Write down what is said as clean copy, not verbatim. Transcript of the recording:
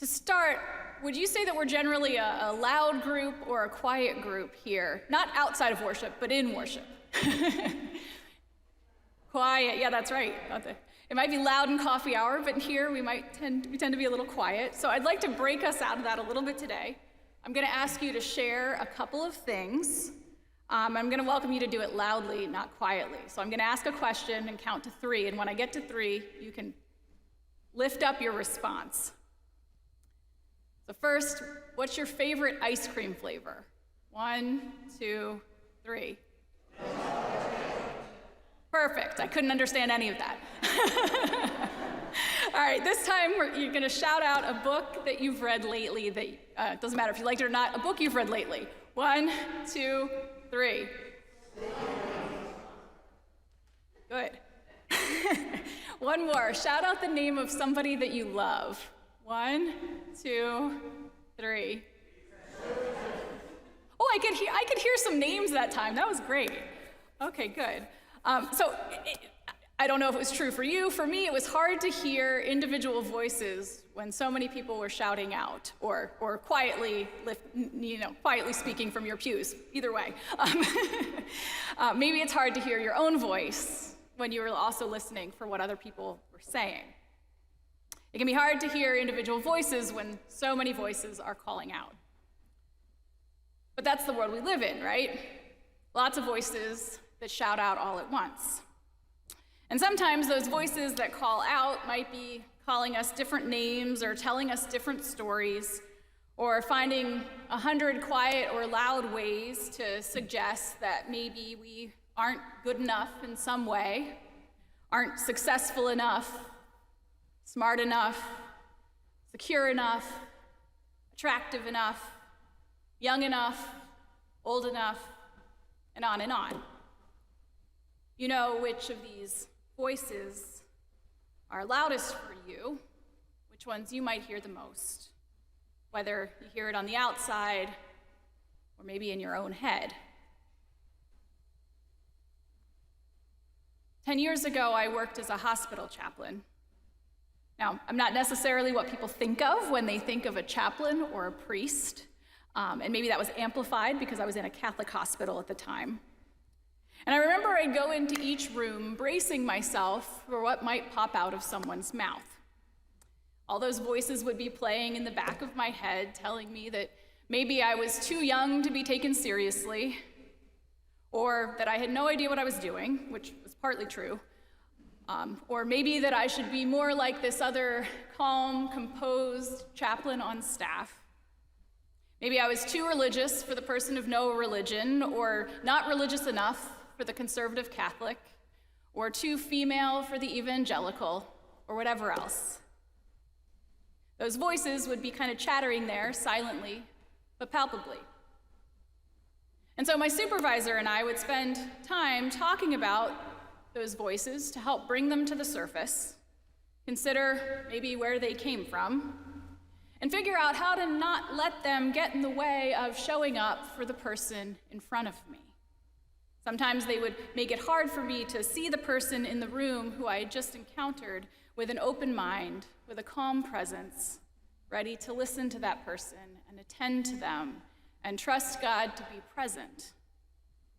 To start, would you say that we're generally a loud group or a quiet group here? Not outside of worship, but in worship. Quiet, yeah, that's right. It might be loud in coffee hour, but here we tend to be a little quiet. So I'd like to break us out of that a little bit today. I'm going to ask you to share a couple of things. I'm going to welcome you to do it loudly, not quietly. So I'm going to ask a question and count to 3, and when I get to 3, you can lift up your response. So first, what's your favorite ice cream flavor? 1, 2, 3. Perfect. I couldn't understand any of that. All right, this time you're going to shout out a book that you've read lately that doesn't matter if you liked it or not, a book you've read lately. 1, 2, 3. Good. One more. Shout out the name of somebody that you love. 1, 2, 3. Oh, I could hear some names that time. That was great. Okay, good. I don't know if it was true for you. For me, it was hard to hear individual voices when so many people were shouting out or quietly speaking from your pews. Either way. Maybe it's hard to hear your own voice when you were also listening for what other people were saying. It can be hard to hear individual voices when so many voices are calling out. But that's the world we live in, right? Lots of voices that shout out all at once. And sometimes those voices that call out might be calling us different names or telling us different stories or finding 100 quiet or loud ways to suggest that maybe we aren't good enough in some way, aren't successful enough, smart enough, secure enough, attractive enough, young enough, old enough, and on and on. You know which of these voices are loudest for you, which ones you might hear the most, whether you hear it on the outside or maybe in your own head. 10 years ago, I worked as a hospital chaplain. Now, I'm not necessarily what people think of when they think of a chaplain or a priest, and maybe that was amplified because I was in a Catholic hospital at the time. And I remember I'd go into each room bracing myself for what might pop out of someone's mouth. All those voices would be playing in the back of my head, telling me that maybe I was too young to be taken seriously, or that I had no idea what I was doing, which was partly true, or maybe that I should be more like this other calm, composed chaplain on staff. Maybe I was too religious for the person of no religion, or not religious enough for the conservative Catholic, or too female for the evangelical, or whatever else. Those voices would be kind of chattering there silently, but palpably. And so my supervisor and I would spend time talking about those voices to help bring them to the surface, consider maybe where they came from, and figure out how to not let them get in the way of showing up for the person in front of me. Sometimes they would make it hard for me to see the person in the room who I had just encountered with an open mind, with a calm presence, ready to listen to that person and attend to them and trust God to be present